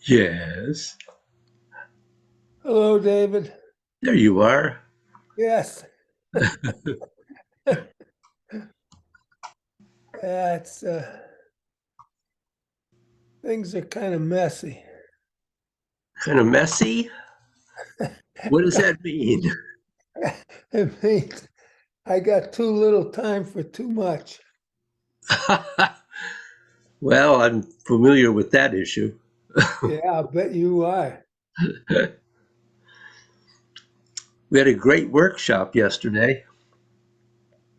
Yes. Hello, David. There you are. Yes, it's things are kind of messy. Kind of messy. What does that mean? It means I got too little time for too much. Well, I'm familiar with that issue. Yeah, I bet you are. We had a great workshop yesterday.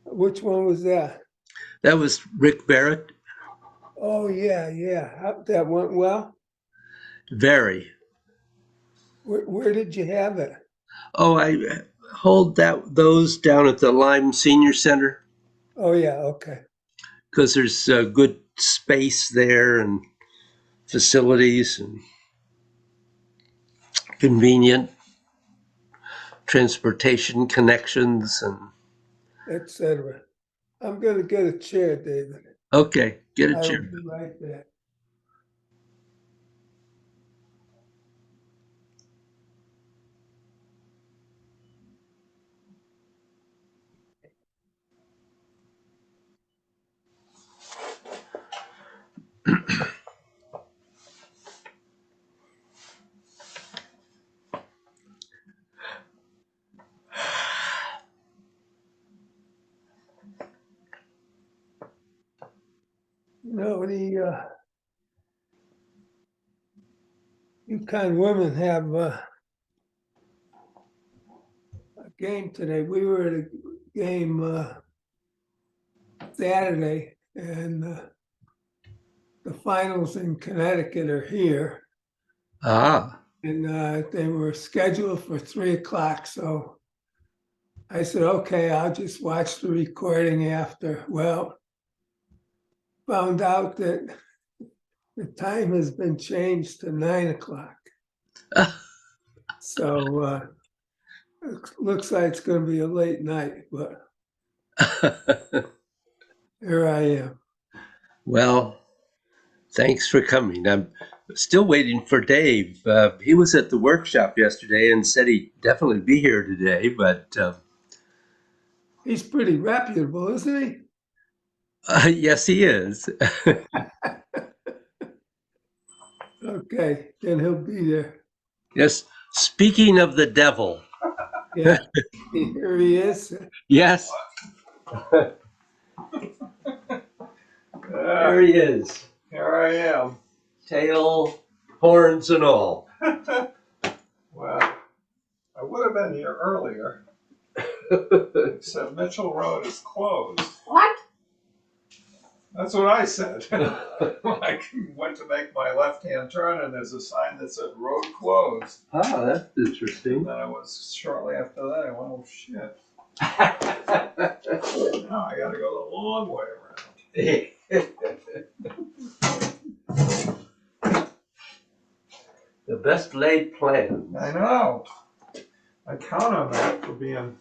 Which one was that? That was Rick Barrett. Oh, yeah. That went well. Very. Where did you have it? Oh, I hold those down at the Lyme Senior Center Oh, yeah, okay. because there's good space there and facilities and convenient transportation connections and Etc. I'm going to get a chair, David. okay, get a I will chair. be right back. You know, the UConn women have a game today. We were at a game Saturday, and the finals in Connecticut are here, Ah, and they were scheduled for 3 o'clock. So I said, okay, I'll just watch the recording after. Well, found out that the time has been changed to 9 o'clock. So it looks like it's going to be a late night, but here I am. well, thanks for coming. I'm still waiting for Dave. He was at the workshop yesterday and said he'd definitely be here today, but He's pretty reputable, isn't he? yes, he is. Okay, then he'll be there. Yes, speaking of the devil, Yeah, here he is. yes, there he is. Here I am. Tail, horns, and all. Well, I would have been here earlier, except Mitchell Road is closed. What? That's what I said. I went to make my left-hand turn, and there's a sign that said "Road Closed." Ah, that's And interesting. then I was shortly after that. I went, "Oh shit! Now I got to go the long way around." The best laid plans. I know. I count on that for being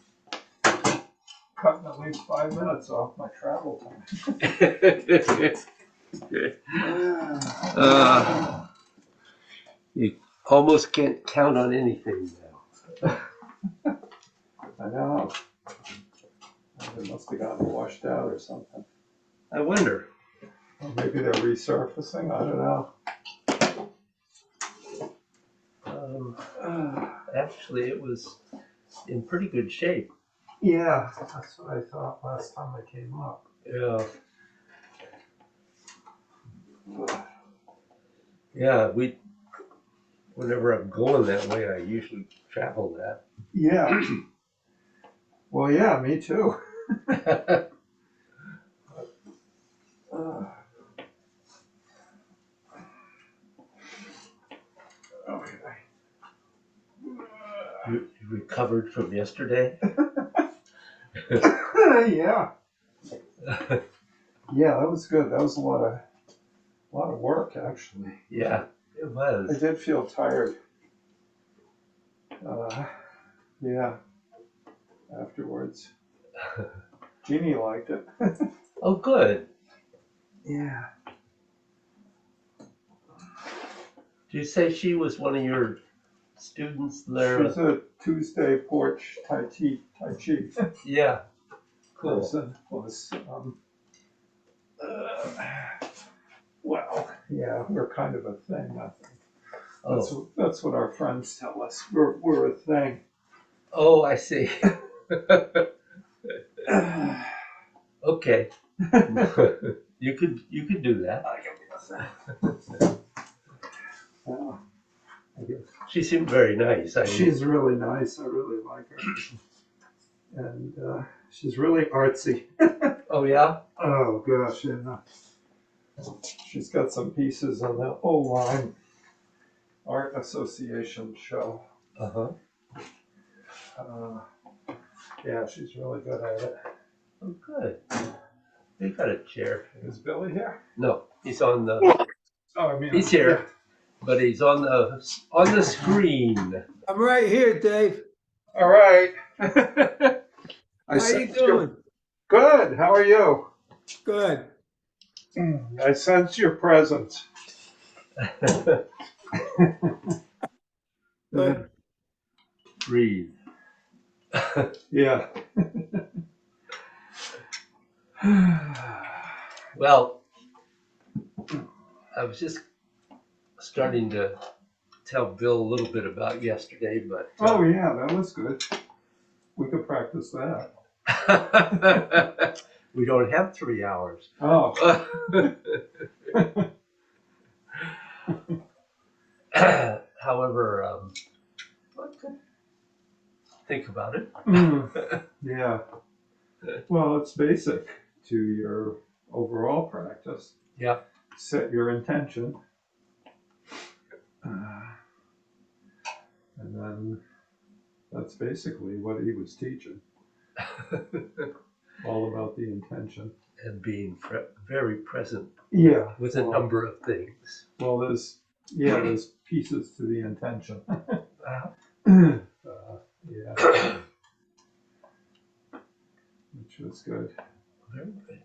cutting at least 5 minutes off my travel time. You almost can't count on anything now. I know. They must have gotten washed out or something. I wonder. Or maybe they're resurfacing. I don't know. Actually, it was in pretty good shape. Yeah, that's what I thought last time I came up. Yeah. Yeah, whenever I'm going that way, I usually travel that. Yeah. Well, yeah, me too. Okay. You recovered from yesterday? Yeah. Yeah, that was good. That was a lot of work, actually. Yeah, it I was. did feel tired. Yeah. Afterwards, Jeannie liked it. Oh, good. Yeah. Did you say she was one of your students there? She's a Tuesday porch Tai Chi Yeah, cool. person. Well, yeah, we're kind of a thing, I think. That's what our friends tell us. We're a thing. Oh, I see. Okay. You could do that. I can be a thing. She seemed very nice. She's really nice. I really like her. And she's really artsy. Oh yeah? Oh gosh, and she's got some pieces on the O-Line Art Association show. Uh-huh. Yeah, she's really good at it. Oh, good. You got a chair. Is Billy here? No, he's on the. Oh, I mean, He's here, but he's on the screen. I'm right here, Dave. All right. How you doing? Good. How are you? Good. I sense your presence. Good. Breathe. Yeah. Well, I was just starting to tell Bill a little bit about yesterday, but. Oh yeah, that was good. We could practice that. We don't have 3 hours. Oh. However, I could think about it. Yeah. Well, it's basic to your overall practice. Yeah. Set your intention. And then that's basically what he was teaching. All about the intention. And being very present. Yeah. With a number of things. Well, there's pieces to the intention. Yeah. Which was good. Very good.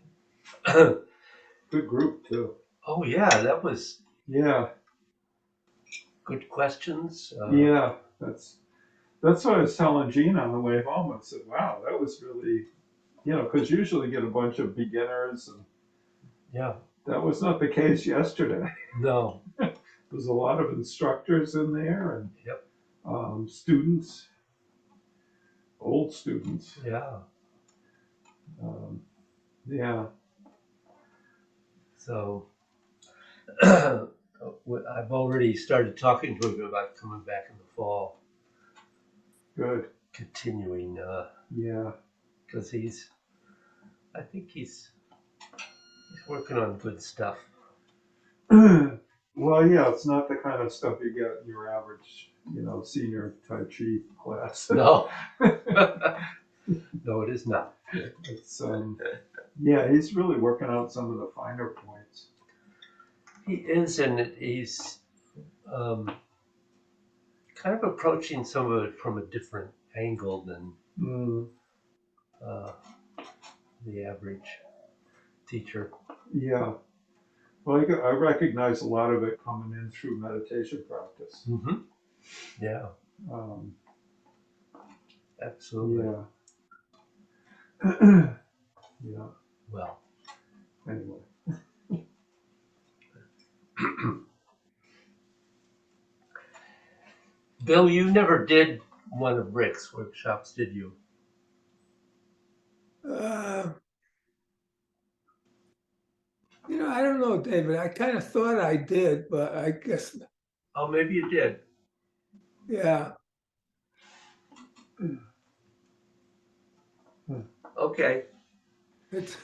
Good group too. Oh yeah, that was. Yeah. Good questions. Yeah, that's what I was telling Gene on the way home. I said, "Wow, that was really, because usually you get a bunch of beginners, and yeah, that was not the case yesterday. No, There's a lot of instructors in there and yep, students, old students. Yeah. Yeah. So I've already started talking to him about coming back in the fall. Good. Continuing. Yeah. Because I think he's working on good stuff. Well, yeah, it's not the kind of stuff you get in your average, senior Tai Chi class. No. No, it is not. It's yeah, he's really working out some of the finer points. He is, and he's kind of approaching some of it from a different angle than the average teacher. Yeah. Well, I recognize a lot of it coming in through meditation practice. Mm-hmm. Yeah, Um, absolutely. yeah. Yeah. Well, Anyway. Bill, you never did one of Rick's workshops, did you? Uh, I don't know, David. I kind of thought I did, but I guess, Oh, maybe you did. yeah. Okay. It's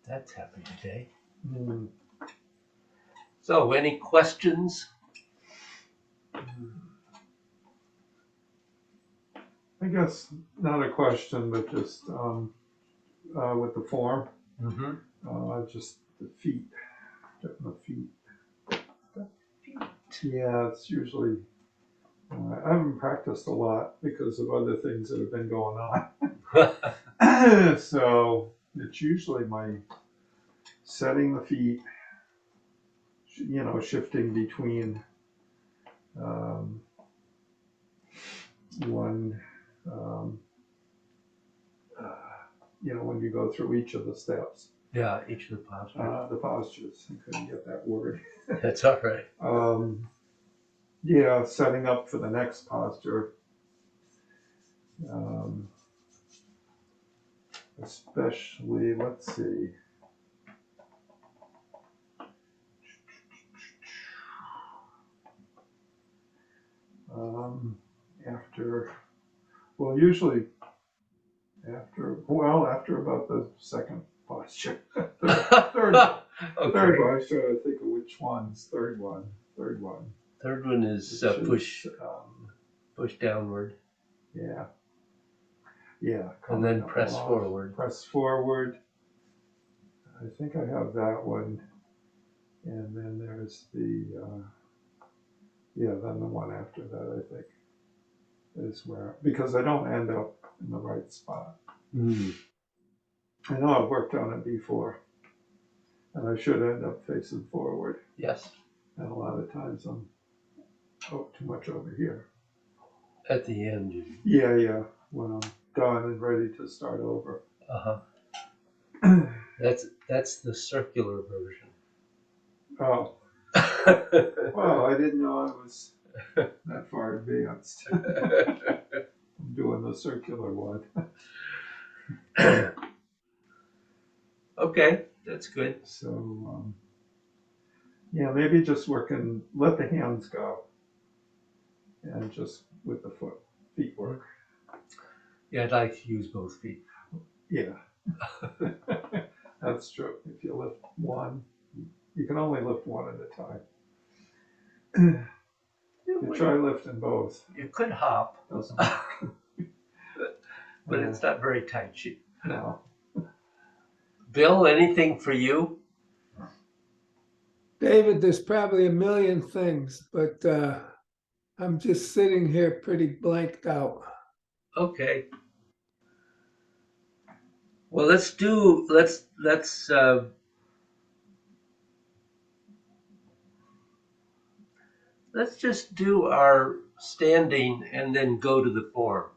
That's happy today. Mm. So, any questions? I guess not a question, but just with the form, Mm-hmm. just the feet, getting the feet. Yeah, it's usually, I haven't practiced a lot because of other things that have been going on. So it's usually my setting the feet, shifting between um, one, um, uh, when you go through each of the steps. Yeah, each of the postures. The postures, I couldn't get that word. That's all right. Yeah, setting up for the next posture. Um, Especially, let's see. Um, after, well, usually after about the second posture. Third Okay. one. I was trying to think of which one's third one. Third one. Third one is Which push is, push downward, yeah. Yeah. and then coming press off, forward. Press forward. I think I have that one. And then there's then the one after that, I think, is where, because I don't end up in the right spot. Mm. I know I've worked on it before, and I should end up facing forward. Yes. And a lot of times I'm too much over here. At the end. Yeah, when I'm done and ready to start over. Uh-huh. That's the circular version. Oh, well, I didn't know I was that far advanced. I'm doing the circular one. Okay, that's good. So, yeah, maybe just let the hands go, and just with the feet work. Yeah, I'd like to use both feet. Yeah, that's true. If you lift one, you can only lift one at a time. You try lifting both. You could hop, Doesn't work. but it's not very tight. No. Bill, anything for you? David, there's probably a million things, but I'm just sitting here pretty blanked out. Okay. Well, let's just do our standing and then go to the form.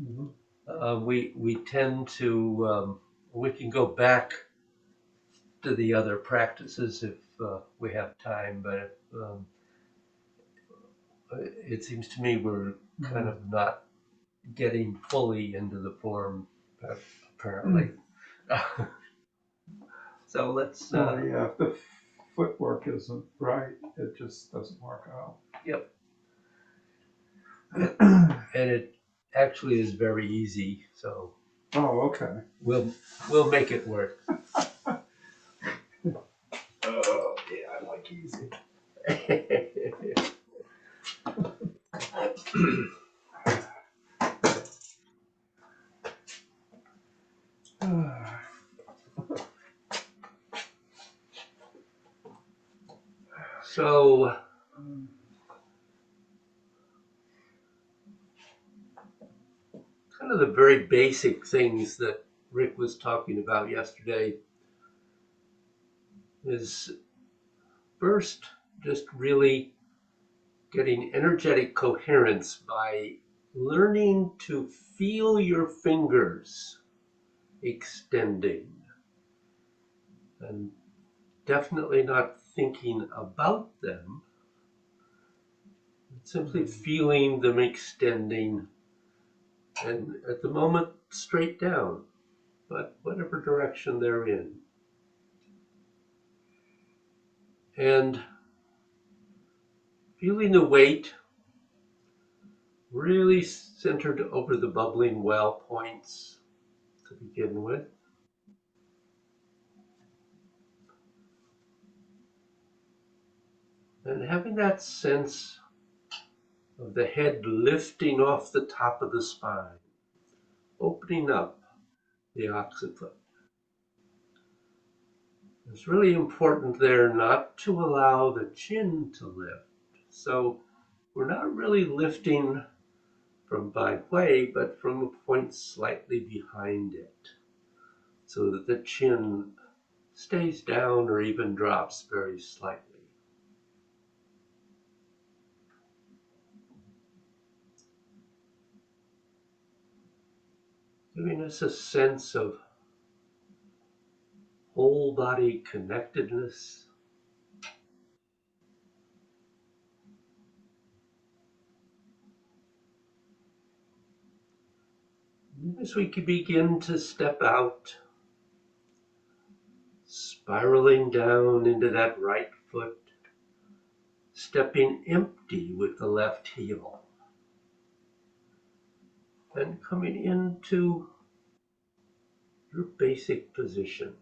Mm-hmm. We tend to we can go back to the other practices if we have time, but it seems to me we're kind of not getting fully into the form, apparently. So let's. Yeah, if the footwork isn't right, it just doesn't work out. Yep. And it actually is very easy. So Oh, okay. We'll make it work. Oh, yeah, I like easy. So, kind of the very basic things that Rick was talking about yesterday is first just really getting energetic coherence by learning to feel your fingers extending and definitely not thinking about them, simply feeling them extending and at the moment straight down, but whatever direction they're in. And feeling the weight really centered over the bubbling well points to begin with. And having that sense of the head lifting off the top of the spine, opening up the occiput. It's really important there not to allow the chin to lift. So we're not really lifting from Bai Hui, but from a point slightly behind it, so that the chin stays down or even drops very slightly. Giving us a sense of whole body connectedness. As we can begin to step out, spiraling down into that right foot, stepping empty with the left heel, and coming into your basic position.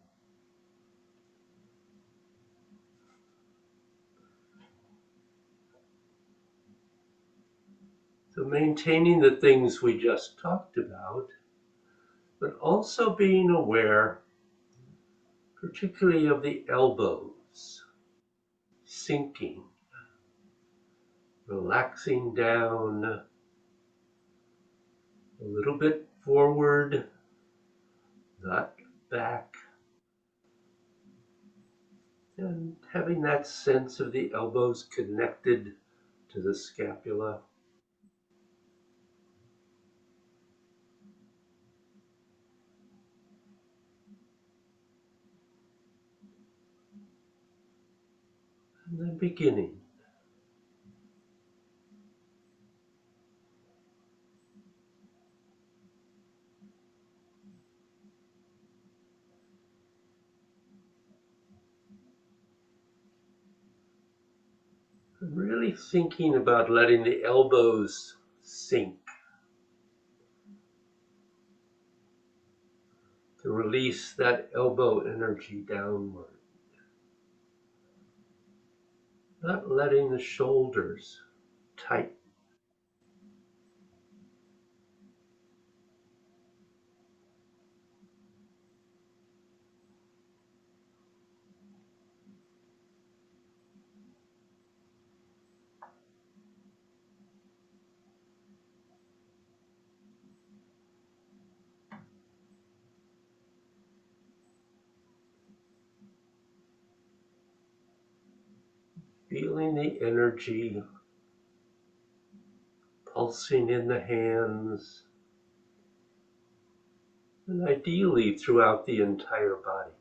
So maintaining the things we just talked about, but also being aware, particularly of the elbows, sinking, relaxing down a little bit forward, not back, and having that sense of the elbows connected to the scapula. And then beginning. Really thinking about letting the elbows sink to release that elbow energy downward. Not letting the shoulders tighten. Feeling the energy pulsing in the hands, and ideally throughout the entire body.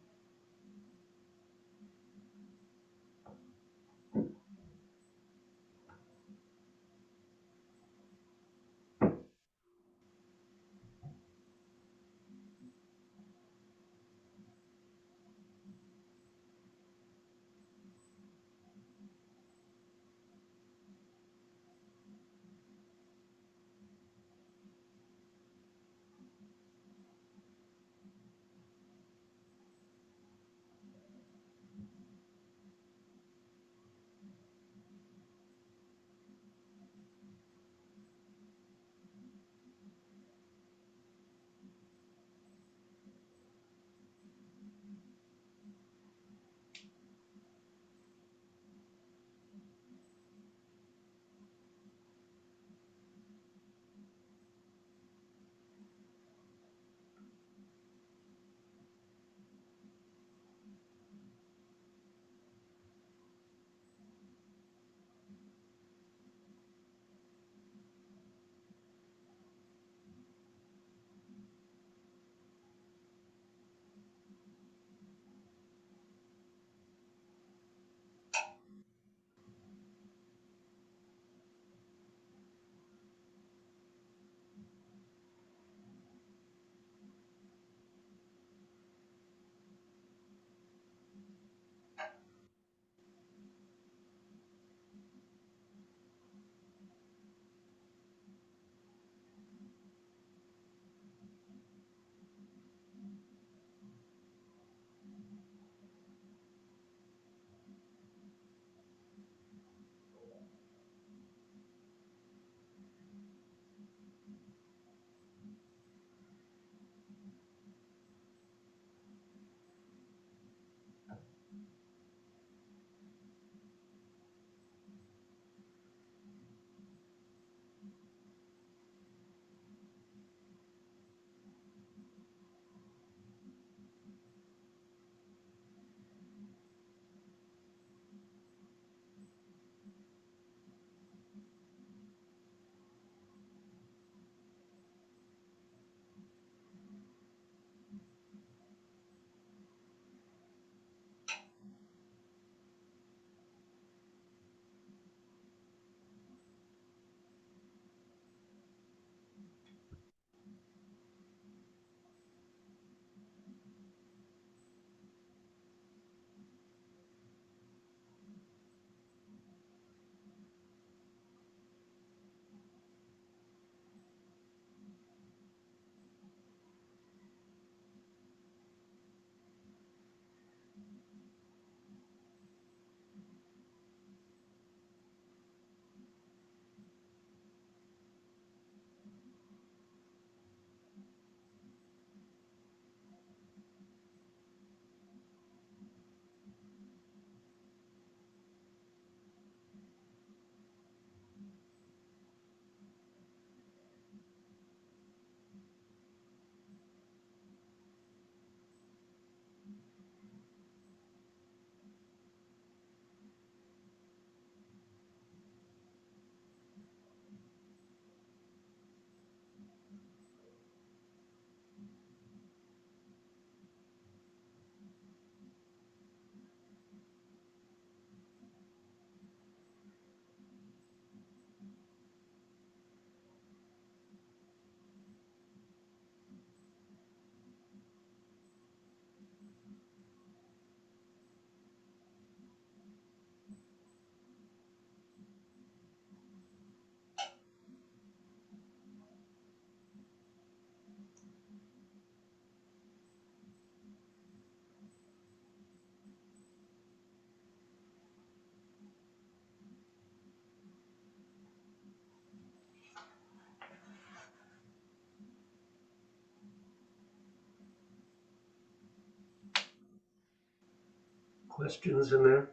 questions in there?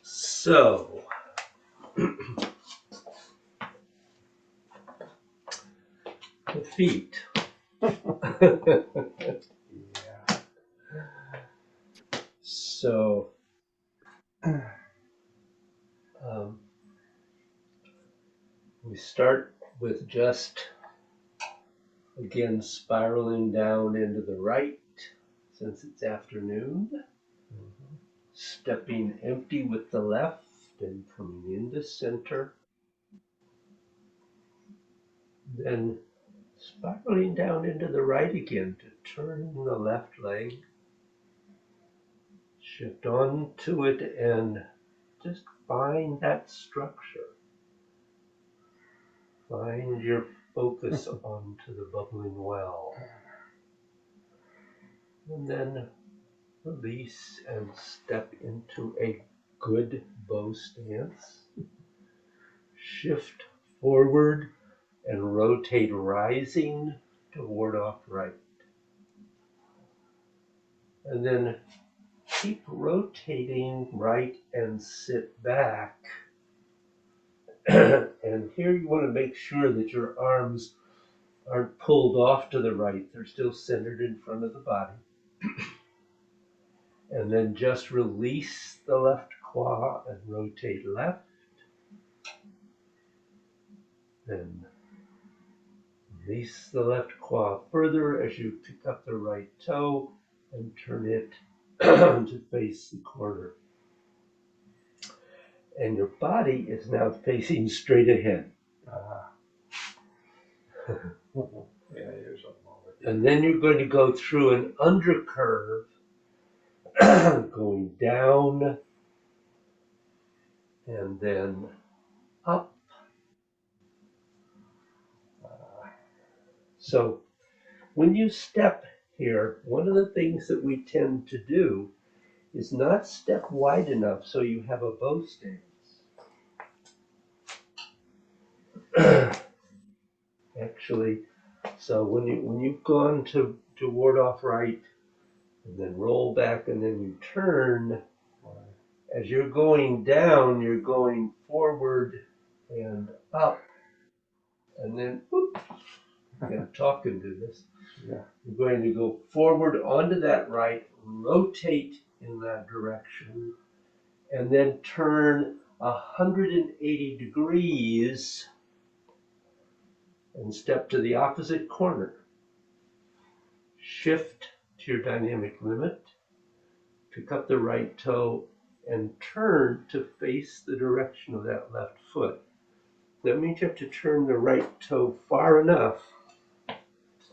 So, the feet. Yeah. So, we start with just, again, spiraling down into the right, since it's afternoon. Stepping empty with the left and coming into center. Then spiraling down into the right again to turn the left leg. Shift onto it and just find that structure. Find your focus onto the bubbling well. And then release and step into a good bow stance. Shift forward and rotate rising to ward off right. And then keep rotating right and sit back. And here you want to make sure that your arms aren't pulled off to the right. They're still centered in front of the body. And then just release the left claw and rotate left. Then release the left claw further as you pick up the right toe and turn it to face the corner. And your body is now facing straight ahead. Yeah, here's a moment. And then you're going to go through an undercurve, going down and then up. So when you step here, one of the things that we tend to do is not step wide enough so you have a bow stance. Actually, so when you've gone to ward off right and then roll back and then you turn, as you're going down, you're going forward and up, and then whoop, I'm talking to this. Yeah. You're going to go forward onto that right, rotate in that direction, and then turn 180 degrees and step to the opposite corner. Shift to your dynamic limit, pick up the right toe, and turn to face the direction of that left foot. That means you have to turn the right toe far enough.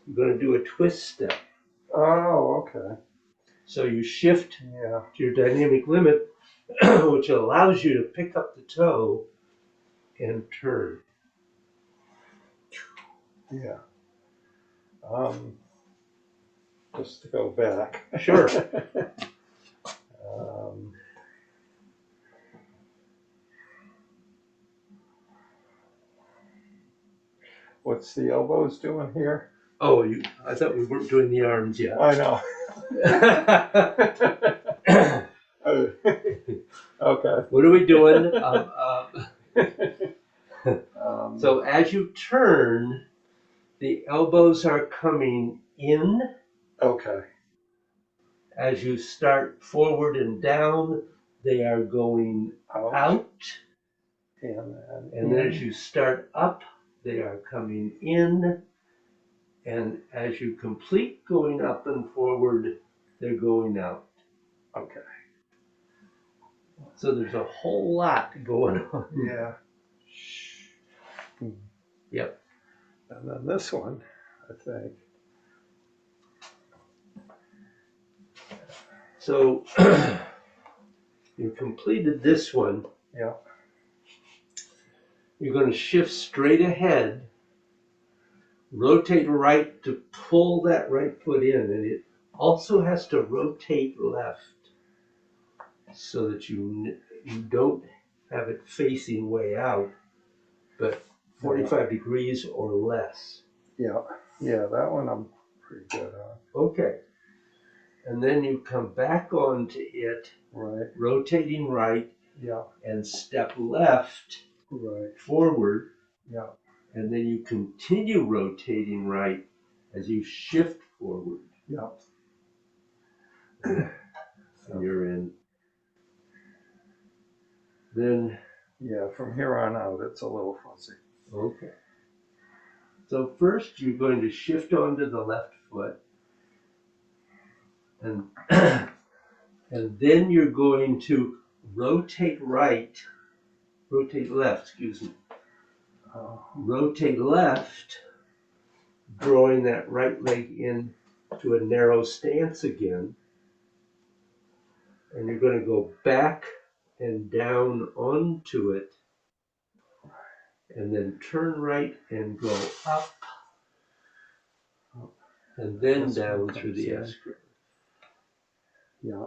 You're going to do a twist step. Oh, okay. So you shift Yeah. to your dynamic limit, which allows you to pick up the toe and turn. Yeah. Just to go back. Sure. What's the elbows doing here? Oh, I thought we weren't doing the arms yet. I know. Okay. What are we doing? So as you turn, the elbows are coming in. Okay. As you start forward and down, they are going out. And then as you start up, they are coming in. And as you complete going up and forward, they're going out. Okay. So there's a whole lot going on. Yeah. Yep. And then this one, I think. So you completed this one. Yeah. You're going to shift straight ahead, rotate right to pull that right foot in, and it also has to rotate left so that you don't have it facing way out, but 45 degrees or less. Yeah. Yeah, that one I'm pretty good on. Okay. And then you come back onto it, Right. rotating right, Yeah. and step left Right. forward. Yeah. And then you continue rotating right as you shift forward. Yeah. And you're in. Then, Yeah, from here on out, it's a little fuzzy. okay. So first you're going to shift onto the left foot. And, and then you're going to rotate left, excuse me. Rotate left, drawing that right leg in to a narrow stance again. And you're going to go back and down onto it, and then turn right and go up, and then down through the S curve. Yeah.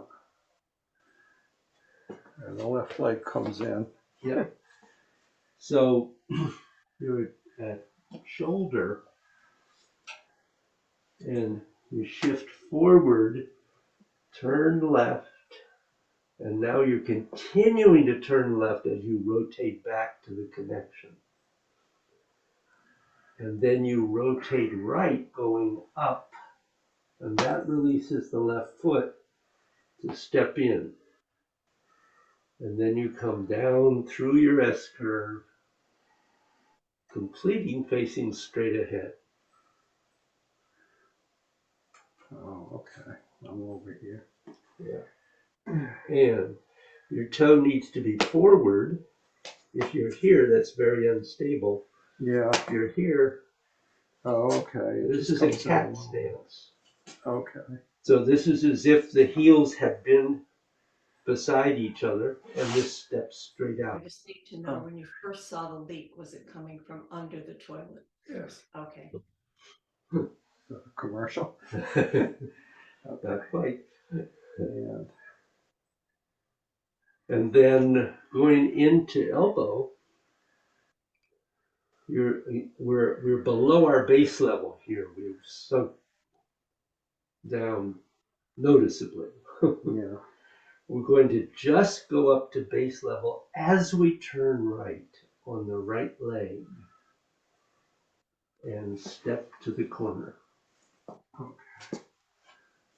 And the left leg comes in. Yeah. So you're at shoulder, and you shift forward, turn left, and now you're continuing to turn left as you rotate back to the connection. And then you rotate right going up, and that releases the left foot to step in. And then you come down through your S curve, completing facing straight ahead. Oh, okay. I'm over here. Yeah. And your toe needs to be forward. If you're here, that's very unstable. Yeah. If you're here, Oh, okay. this is a cat stance. Okay. So this is as if the heels have been beside each other, and this steps straight I out. just need to know, when you first saw the leak, was it coming from under the toilet? Yes. Okay. Commercial. Not quite. And And then going into elbow, we're below our base level here. We've sunk down noticeably. yeah. We're going to just go up to base level as we turn right on the right leg and step to the corner. Okay.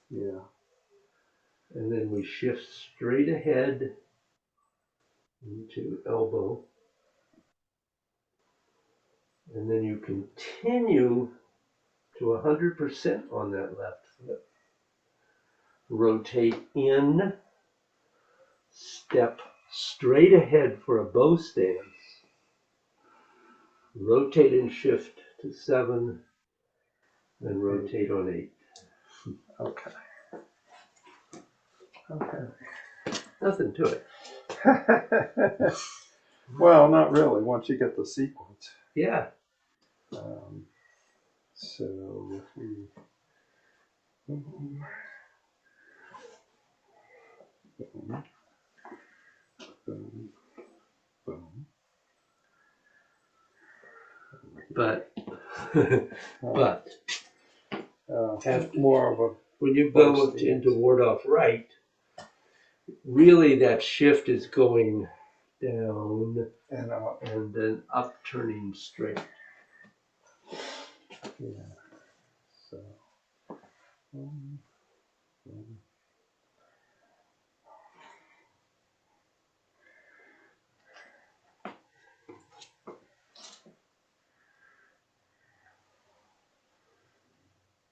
Yeah. And then we shift straight ahead into elbow. And then you continue to 100% on that left foot. Rotate in, step straight ahead for a bow stance. Rotate and shift to 7, then rotate on 8. Okay. Okay. Nothing to it. Well, not really, once you get the sequence. Yeah. So if we boom, boom, boom, boom. But Have more of a when you go bow stance. into ward off right, really that shift is going down and and then up turning straight. yeah. So boom, boom.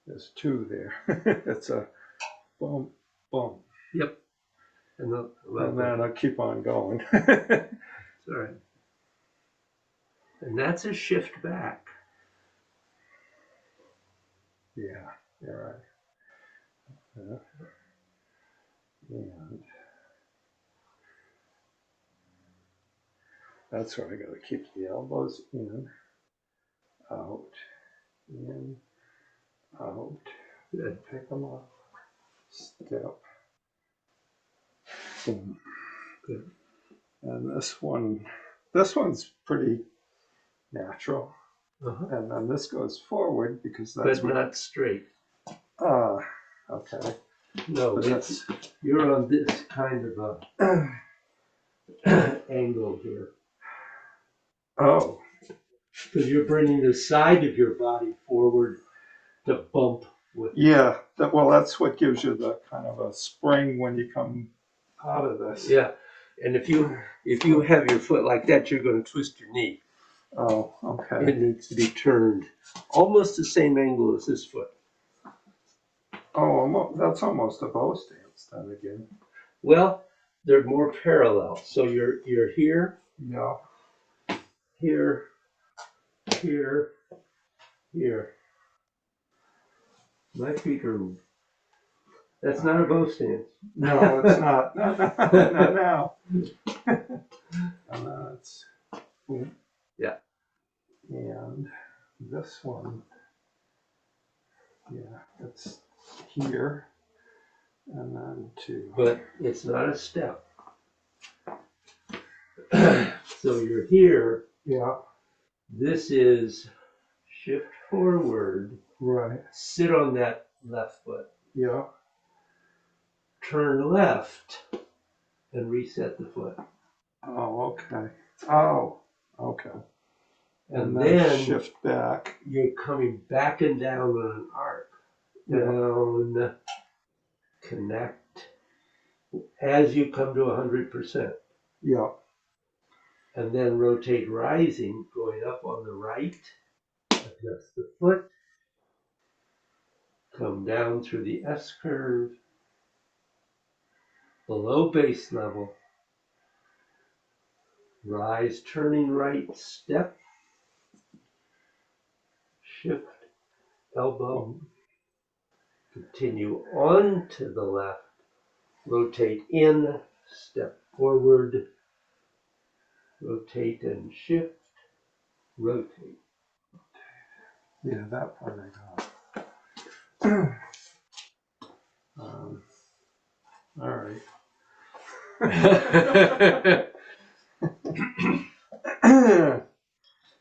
There's 2 there. It's a boom, boom. Yep. And then I'll keep on going. It's all right. And that's a shift back. Yeah, you're right. Yeah. And that's where I got to keep the elbows in, out, in, out. Good. Pick them up, step, boom. Good. And this one's pretty natural. Uh-huh. And then this goes forward because that's But not straight. Okay. No, But it's, you're on this kind of a angle here. Oh, Because you're bringing the side of your body forward to bump with. yeah. Well, that's what gives you the kind of a spring when you come out of this. Yeah, and if you have your foot like that, you're going to twist your knee. Oh, okay. It needs to be turned almost the same angle as this foot. Oh, that's almost a bow stance then again. Well, they're more parallel. So you're here, Yeah. here, here, here. My feet are. That's not a bow stance. No, it's not. Not now. It's, Yeah. and this one, yeah, it's here, and then two. But it's not a step. So you're here. Yeah. This is shift forward. Right. Sit on that left foot. Yeah. Turn left and reset the foot. Oh, okay. Oh, okay. And then then shift back. you're coming back and down on an arc. Yeah. Down, connect as you come to 100%. Yeah. And then rotate rising, going up on the right. Adjust the foot. Come down through the S curve. Below base level. Rise, turning right, step. Shift, elbow. Continue on to the left. Rotate in, step forward. Rotate and shift. Rotate. Yeah, that part I got. All right.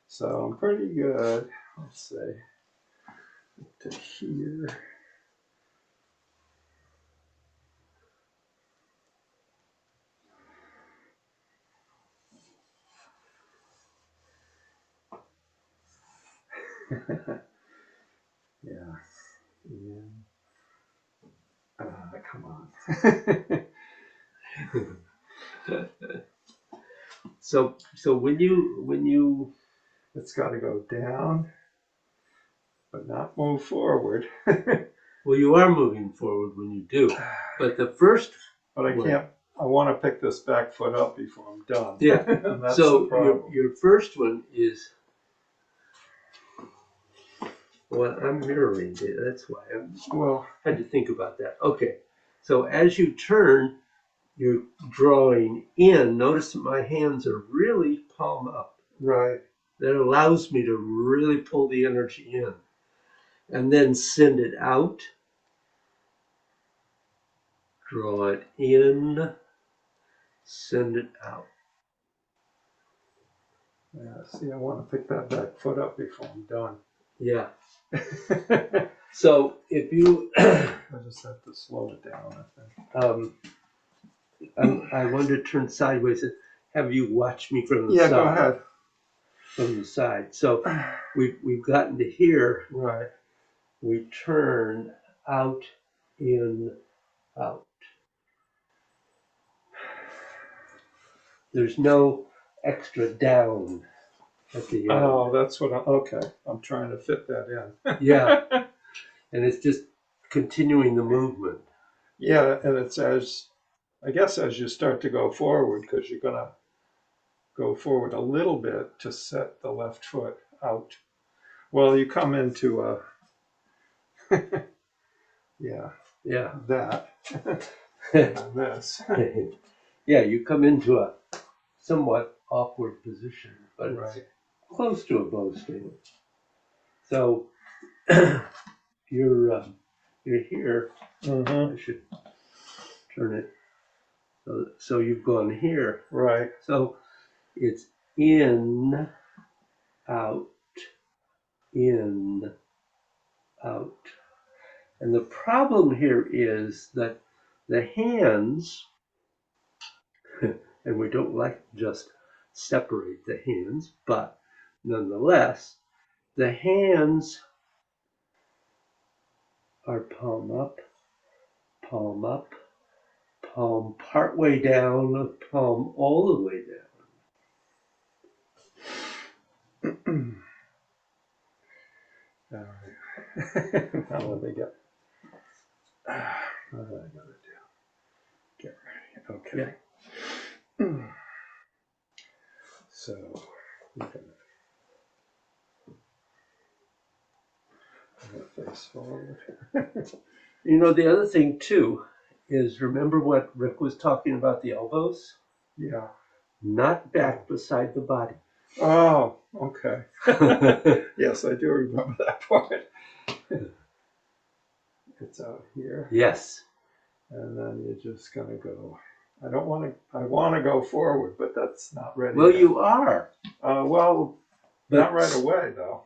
So I'm pretty good. Let's say to here. Yeah. And, come on. So when you It's got to go down, but not move forward. well, you are moving forward when you do, but the first But I can't. I want to pick this back foot up before I'm done. Yeah. And that's So the problem. your first one is, well, I'm mirroring it. That's why I had to think about that. Okay. So as you turn, you're drawing in. Notice that my hands are really palm up. Right. That allows me to really pull the energy in. And then send it out. Draw it in. Send it out. Yeah. See, I want to pick that back foot up before I'm done. Yeah. So if you, I just have to slow it down, I think. I wanted to turn sideways and have you watch me from the Yeah, side. go ahead. From the side. So we've gotten to here. Right. We turn out, in, out. There's no extra down at the end. Oh, that's what okay. I'm trying to fit that in. Yeah. And it's just continuing the movement. Yeah, and it's I guess as you start to go forward, because you're going to go forward a little bit to set the left foot out. Well, you come into a, yeah, that, and this. Yeah, you come into a somewhat awkward position, but Right. it's close to a bow stance. So you're here. Mm-hmm. I should turn it. So you've gone here. Right. So it's in, out, in, out. And the problem here is that the hands, and we don't like to just separate the hands, but nonetheless, the hands are palm up, palm up, palm part way down, palm all the way down. All right. Now let me get. What do I gotta do? Get ready. Okay. So we're gonna face forward. You know, the other thing too is remember what Rick was talking about the elbows? Yeah. Not back beside the body. Oh, okay. Yes, I do remember that part. It's out here, Yes. and then you're just gonna go. I don't want to. I want to go forward, but that's not ready. Well, yet. you are. Well, But not right away though.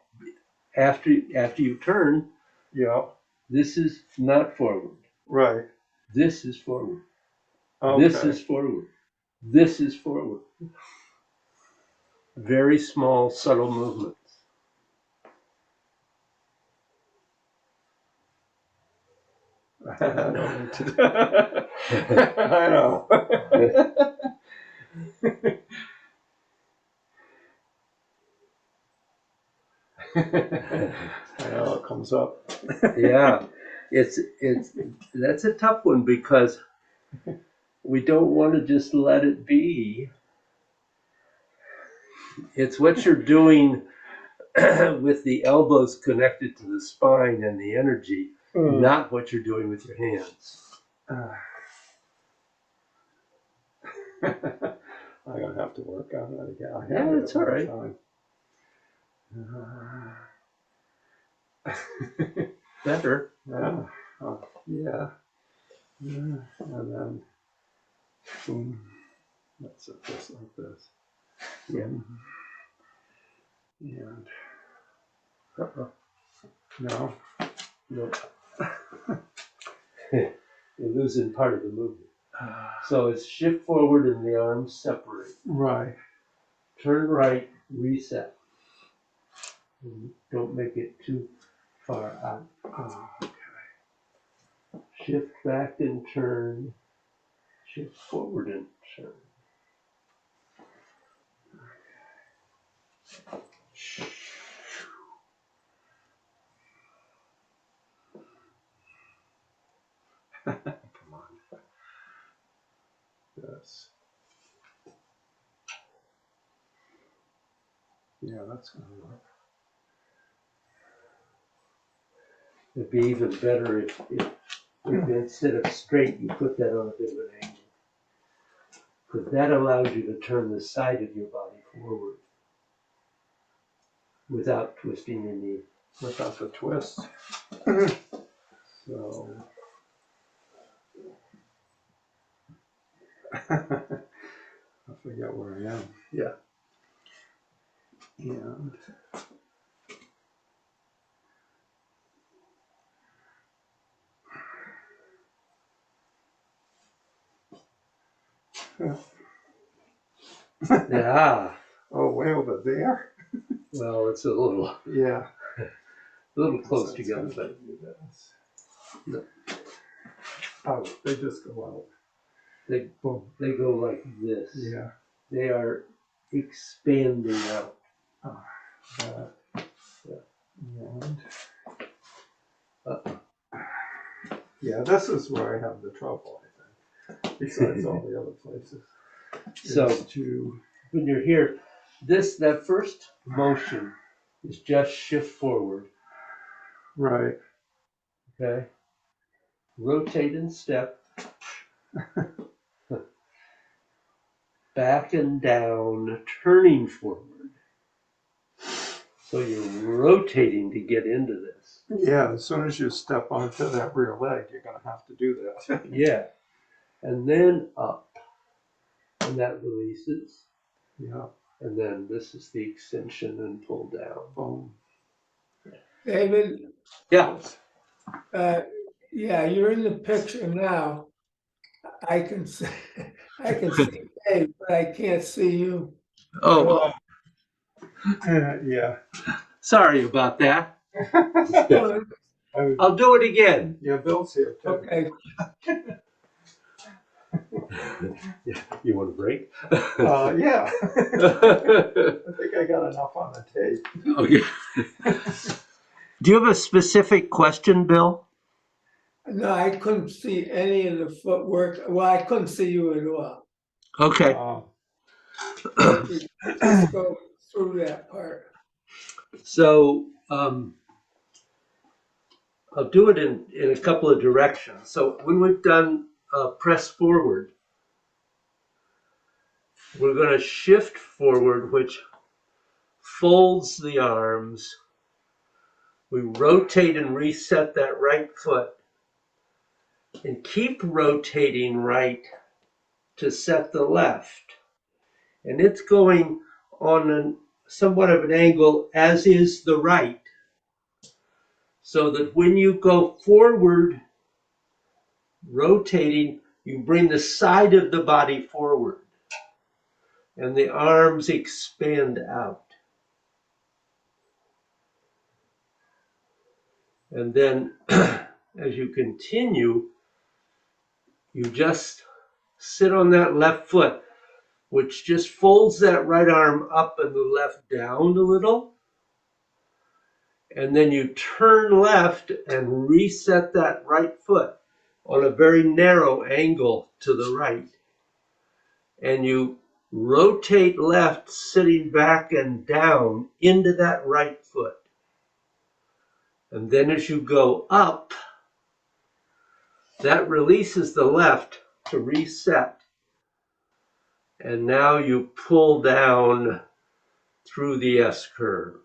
after you turn, Yeah. this is not forward. Right. This is forward. Okay. This is forward. This is forward. Very small, subtle movements. I don't need to. I know. I know it comes up. Yeah, it's that's a tough one because we don't want to just let it be. It's what you're doing with the elbows connected to the spine and the energy, not what you're doing with your hands. I'm gonna have to work on that again. I Yeah, had it it's at all one right. time. Better. Yeah. Yeah. Yeah. And then boom. That's it, just like this. Yeah. And Uh-oh. no. No. You're losing part of the movement. So it's shift forward and the arms separate. Right. Turn right, reset. Don't make it too far out. Oh, Shift back and turn. Shift forward and turn. come on. Yes. Yeah, that's gonna work. It'd be even better if instead of straight, you put that on a bit of an angle. Because that allows you to turn the side of your body forward without twisting your knee. Without the twist. So. I forget where I am. Yeah. And Yeah. oh, way over there. Well, it's a little Yeah. close So it's together, gonna but give you this. No. Oh, they just go out. they go like this. Yeah. They are expanding out. And Uh-oh. yeah, this is where I have the trouble, I think. Besides all the other places. So Is to when you're here, that first motion is just shift forward. right. Okay. Rotate and step. Back and down, turning forward. So you're rotating to get into this. Yeah, as soon as you step onto that rear leg, you're gonna have to do that. Yeah. And then up. And that releases. Yeah. And then this is the extension and pull down. Boom. David, Yeah. uh, Yeah, you're in the picture now. I can see, I can see Dave, but I can't see you. Oh, Yeah. sorry about that. Well, I'll do it again. Yeah, Bill's here too. okay, You want a break? Yeah. I think I got enough on the tape. Okay. Do you have a specific question, Bill? no, I couldn't see any of the footwork. Well, I couldn't see you at all. Okay. If we just go through that part. So I'll do it in a couple of directions. So when we've done press forward, we're going to shift forward, which folds the arms. We rotate and reset that right foot and keep rotating right to set the left. And it's going on somewhat of an angle, as is the right, so that when you go forward, rotating, you bring the side of the body forward and the arms expand out. And then as you continue, you just sit on that left foot, which just folds that right arm up and the left down a little. And then you turn left and reset that right foot on a very narrow angle to the right. And you rotate left, sitting back and down into that right foot. And then as you go up, that releases the left to reset. And now you pull down through the S curve.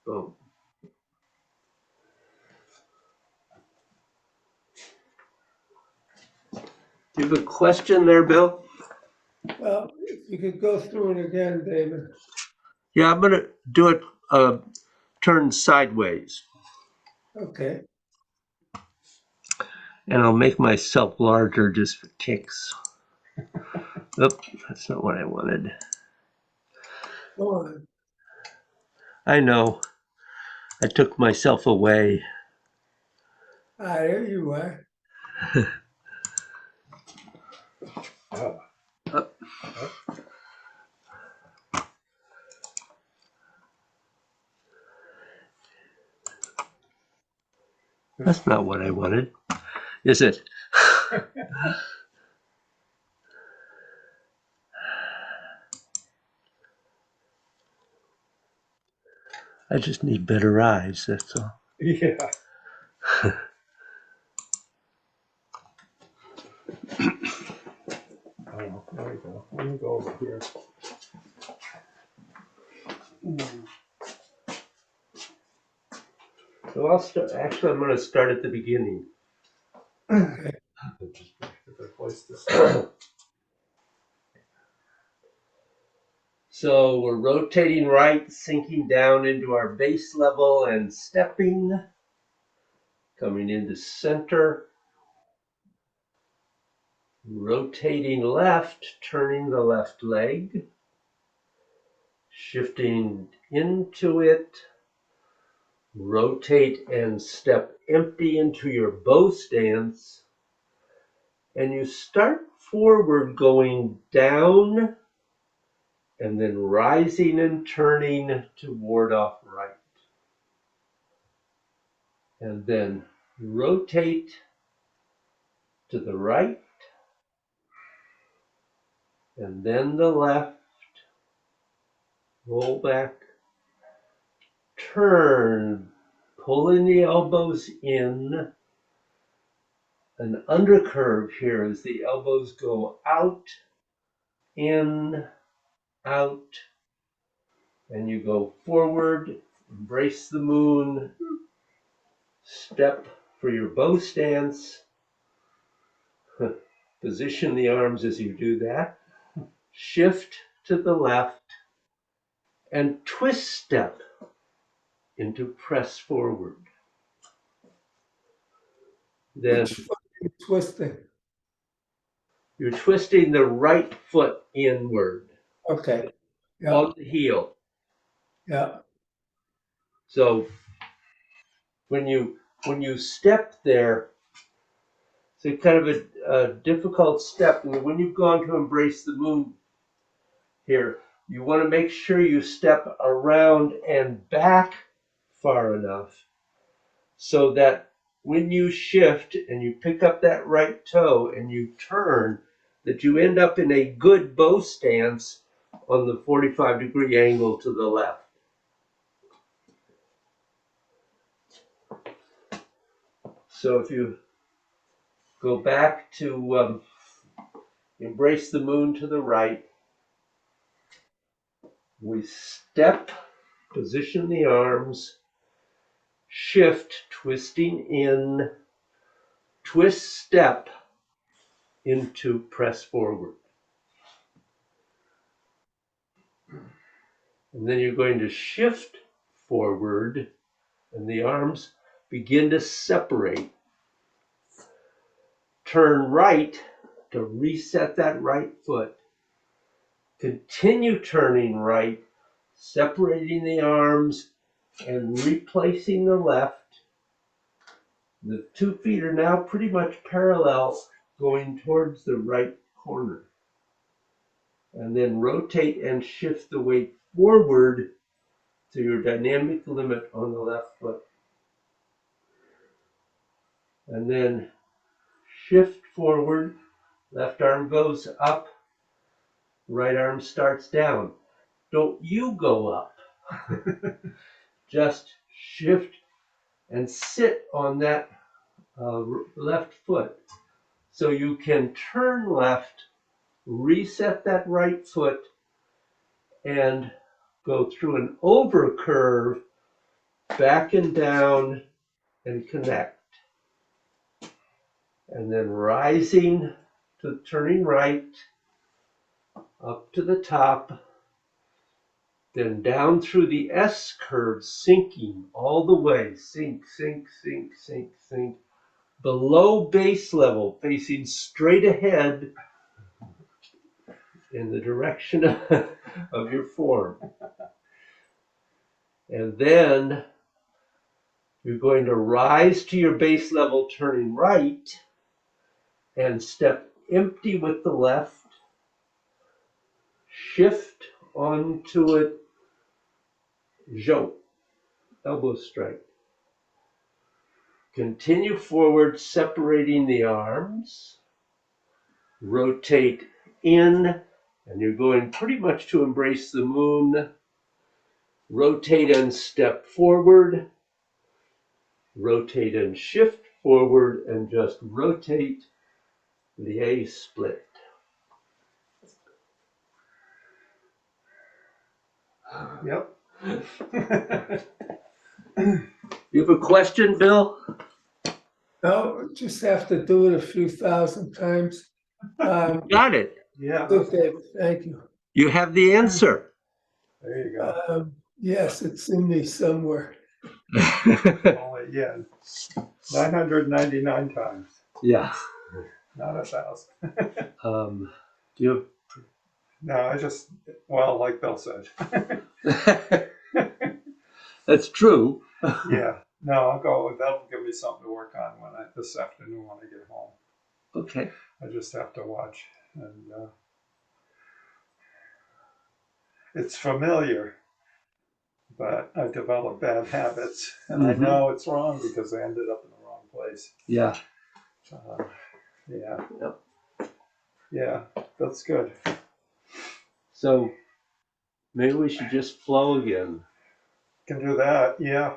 Boom. Do you have a question there, Bill? Well, if you could go through it again, David. Yeah, I'm going to do it turn sideways. Okay. And I'll make myself larger just for kicks. Oop, that's not what I wanted. Go on. I know. I took myself away. Ah, there you are. That's not what I wanted, is it? I just need better eyes, that's all. Yeah. Oh, there we go. Let me go over here. So I'll start, actually, I'm going to start at the beginning. Okay. Just a good place to start. So we're rotating right, sinking down into our base level and stepping, coming into center, rotating left, turning the left leg, shifting into it, rotate and step empty into your bow stance, and you start forward going down and then rising and turning to ward off right. And then rotate to the right, and then the left, roll back, turn, pulling the elbows in, an undercurve here as the elbows go out, in, out, and you go forward, embrace the moon, step for your bow stance, position the arms as you do that, shift to the left, and twist step into press forward. Then Which foot are you twisting? you're twisting the right foot inward Okay, yeah, on the heel. yeah, So when you step there, it's kind of a difficult step. And when you've gone to embrace the moon here, you want to make sure you step around and back far enough so that when you shift and you pick up that right toe and you turn, that you end up in a good bow stance on the 45-degree angle to the left. So if you go back to embrace the moon to the right, we step, position the arms, shift, twisting in, twist, step into press forward. And then you're going to shift forward and the arms begin to separate. Turn right to reset that right foot. Continue turning right, separating the arms and replacing the left. The 2 feet are now pretty much parallel, going towards the right corner. And then rotate and shift the weight forward to your dynamic limit on the left foot. And then shift forward, left arm goes up, right arm starts down. Don't you go up. Just shift and sit on that left foot. So you can turn left, reset that right foot, and go through an over curve, back and down, and connect. And then rising to turning right, up to the top, then down through the S curve, sinking all the way, sink, sink, sink, sink, sink, below base level, facing straight ahead in the direction of your form. And then you're going to rise to your base level, turning right, and step empty with the left, shift onto it, jo, elbow strike. Continue forward, separating the arms, rotate in, and you're going pretty much to embrace the moon. Rotate and step forward, rotate and shift forward, and just rotate the A split. Yep. You have a question, Bill? no, just have to do it a few thousand times. Got it. Yeah, Good, David, thank you. You have the answer. there you go. Yes, it's in me somewhere. Only, yeah, 999 times, Yeah. not 1,000. Do you No, I just, well, like Bill said. have... That's true. Yeah, no, I'll go, that'll give me something to work on this afternoon when I get home. Okay. I just have to watch, and it's familiar, but I developed bad habits, and I know it's wrong because I ended up in the wrong place. Yeah. Yeah. Yep. Yeah, that's good. So maybe we should just flow again. Can do that, yeah.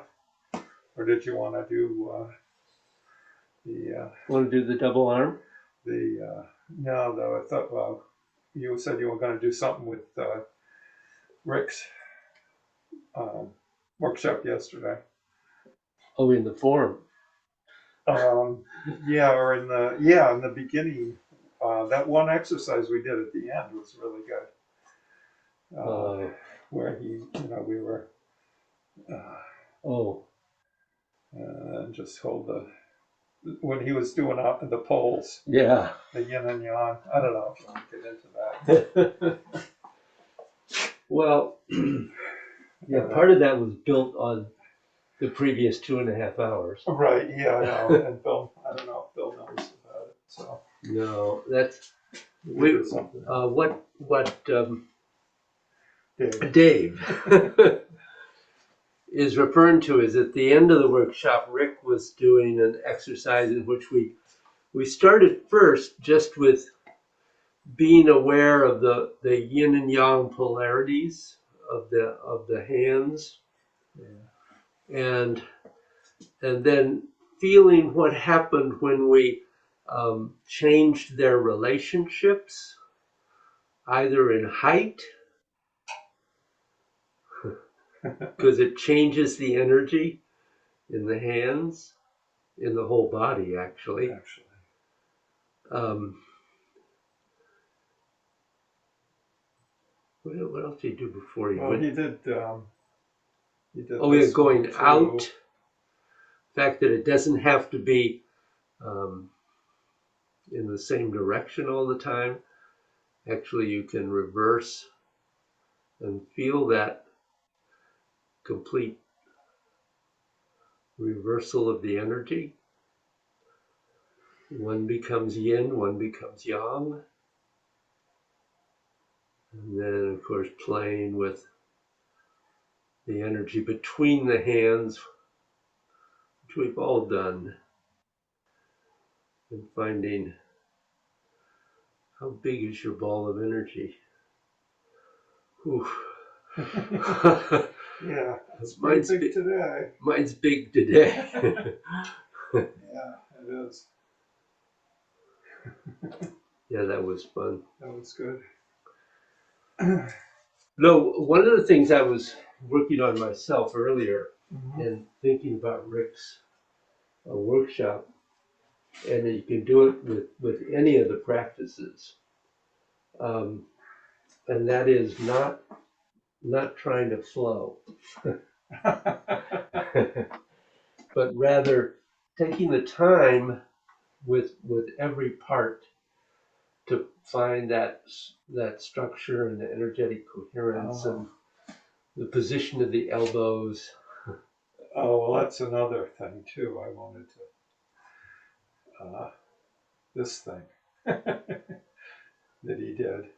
Or did you want to do the Want to do the double arm? no, though I thought, well, you said you were going to do something with Rick's workshop yesterday. Oh, in the form. Yeah, or in the beginning, that one exercise we did at the end was really good. Where we were Oh. just hold the when he was doing out the poles, Yeah. the yin and yang. I don't know if you want to get into that. Well, yeah, part of that was built on the previous 2.5 hours. Right, yeah, I know. And Bill, I don't know if Bill knows about it. So No, that's we did something. what Dave. Dave is referring to is at the end of the workshop, Rick was doing an exercise in which we started first just with being aware of the yin and yang polarities of the hands, and then feeling what happened when we changed their relationships, either in height, because it changes the energy in the hands, in the whole body, actually. What else did he do before he went? He did. Oh, yeah, this going one, too. out. The fact that it doesn't have to be in the same direction all the time. Actually, you can reverse and feel that complete reversal of the energy. One becomes yin, one becomes yang. And then, of course, playing with the energy between the hands, which we've all done, and finding how big is your ball of energy. Yeah, it's pretty big today. Mine's big today. Yeah, it is. Yeah, that was fun. That was good. No, one of the things I was working on myself earlier and thinking about Rick's workshop, and you can do it with any of the practices, and that is not trying to flow, but rather taking the time with every part to find that structure and the energetic coherence and the position of the elbows. Oh, well, that's another thing too. I wanted to this thing that he did,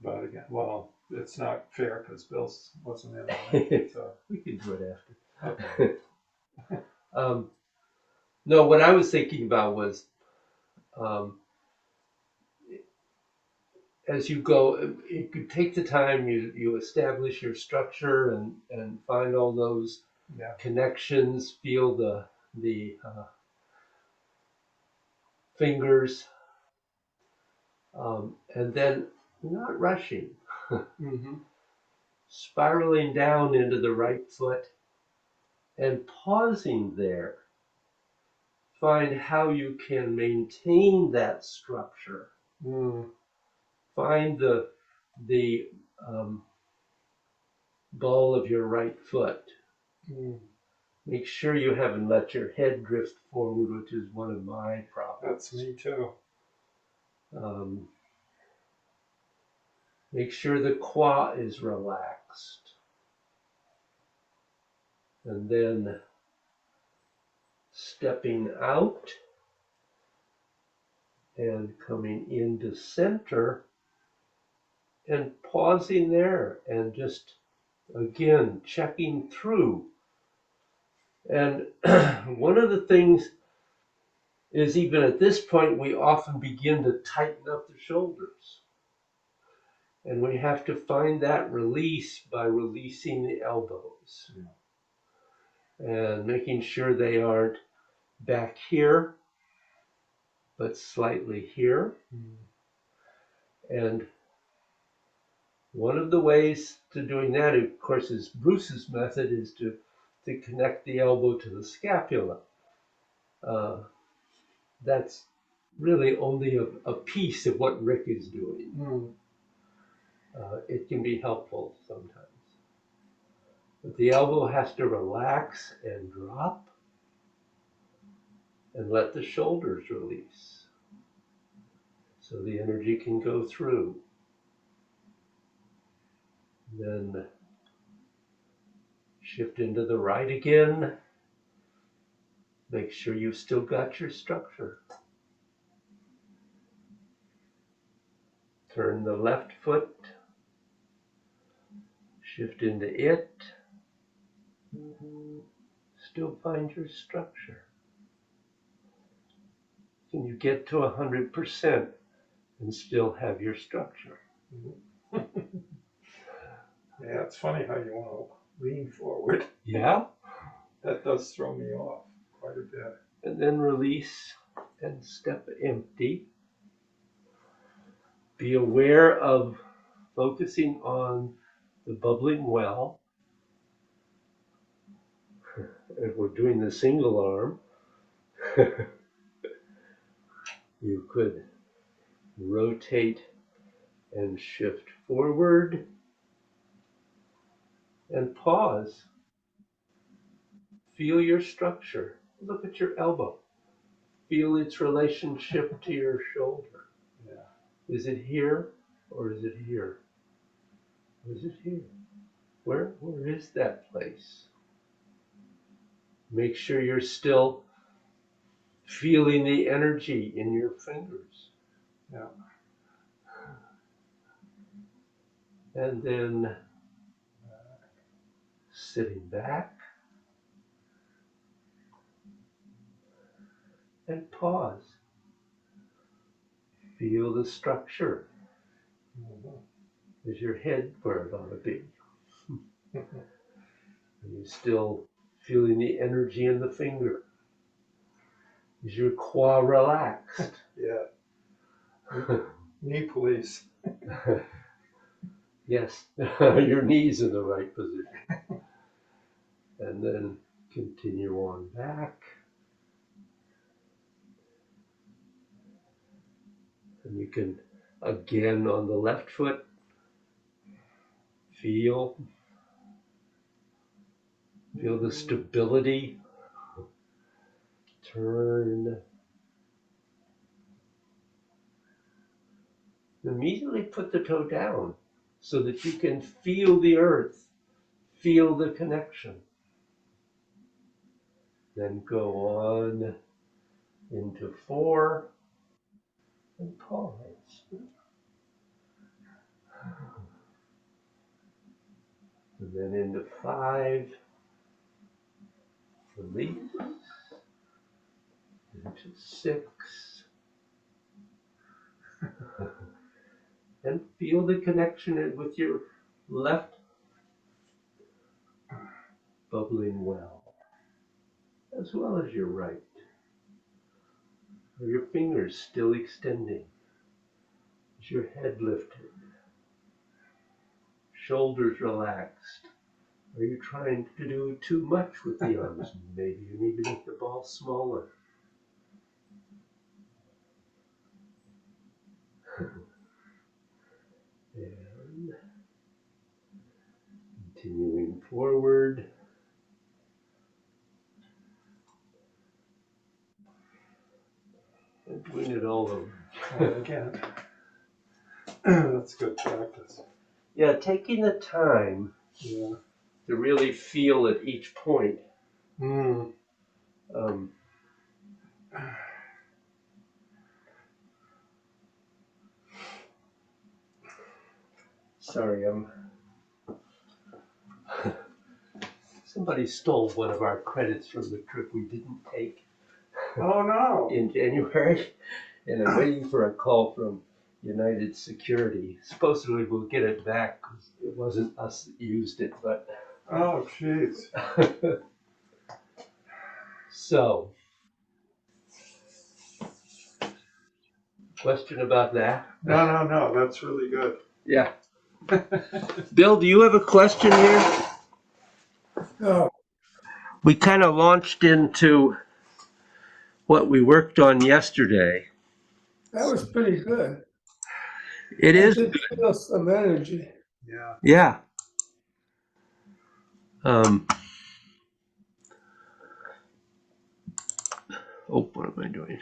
but again, well, it's not fair because Bill wasn't in on it. So. We can do it after. Okay. No, what I was thinking about was as you go, you could take the time, you establish your structure and find all those connections, feel the fingers, and then not rushing, spiraling down into the right foot and pausing there. Find how you can maintain that structure. Find the ball of your right foot. Make sure you haven't let your head drift forward, which is one of my problems. That's me too. Make sure the qua is relaxed. And then stepping out and coming into center and pausing there and just, again, checking through. And one of the things is, even at this point, we often begin to tighten up the shoulders. And we have to find that release by releasing the elbows and making sure they aren't back here, but slightly here. And one of the ways to doing that, of course, is Bruce's method, is to connect the elbow to the scapula. That's really only a piece of what Rick is doing. It can be helpful sometimes. But the elbow has to relax and drop. And let the shoulders release so the energy can go through. Then shift into the right again. Make sure you've still got your structure. Turn the left foot. Shift into it. Still find your structure. Can you get to 100% and still have your structure? Yeah, it's funny how you want to lean forward. Yeah. That does throw me off quite a bit. And then release and step empty. Be aware of focusing on the bubbling well. If we're doing the single arm, you could rotate and shift forward and pause. Feel your structure. Look at your elbow. Feel its relationship to your shoulder. Yeah. Is it here or is it here? Or is it here? Where is that place? Make sure you're still feeling the energy in your fingers. Yeah. And then sitting back and pause. Feel the structure. Is your head where it ought to be? Are you still feeling the energy in the finger? Is your quad relaxed? Yeah. Knee police. Yes, your knees in the right position. And then continue on back. And you can, again, on the left foot, feel the stability. Turn. Immediately put the toe down so that you can feel the earth, feel the connection. Then go on into 4 and pause. And then into 5, release. Into 6. And feel the connection with your left bubbling well, as well as your right. Are your fingers still extending? Is your head lifted? Shoulders relaxed? Are you trying to do too much with the arms? Maybe you need to make the ball smaller. And continuing forward. And doing it all over. Again. That's good practice. Yeah, taking the time Yeah. to really feel at each point. Sorry, somebody stole one of our credits from the trip we didn't take Oh no. in January, and I'm waiting for a call from United Security. Supposedly we'll get it back because it wasn't us that used it, but Oh jeez. so, question about that? No. That's really good. Yeah. Bill, do you have a question here? No, We kind of launched into what we worked on yesterday. that was pretty good. It I is did feel some energy. Yeah. Yeah. Oh, one doing?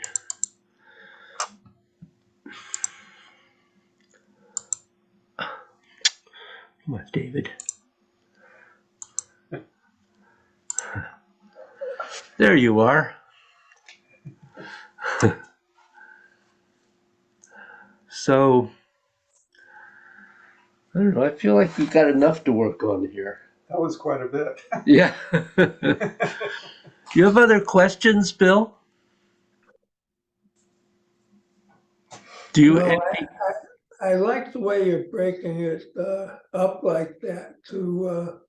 Come on, David. There you are. So, I don't know. I feel like we've got enough to work on here. That was quite a bit. Yeah. You have other questions, Bill? Do you? No, I like the way you're breaking it up like that to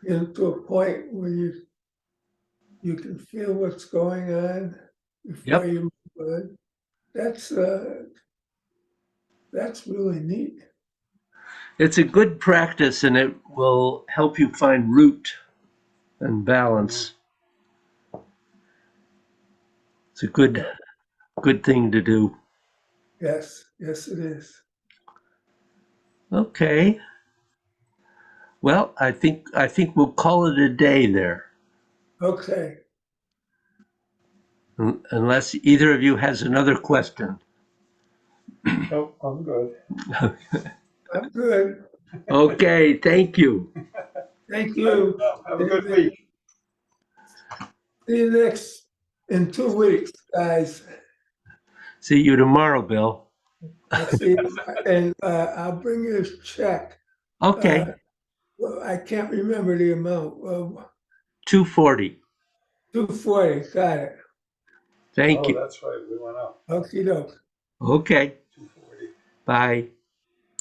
a point where you can feel what's going on before Yep. you move on. That's really neat. It's a good practice, and it will help you find root and balance. It's a good thing to do. Yes, yes, it is. Okay. Well, I think we'll call it a day there, Okay, unless either of you has another question. Nope, I'm good. I'm good. Okay, thank you. Thank you. Have a good week. See you in 2 weeks, guys. See you tomorrow, Bill. I'll see you, and I'll bring you a check. Okay, Well, I can't remember the amount. 240. 240, got it. Thank Oh, you. that's right, we went up. Okey doke. Okay, 240. bye.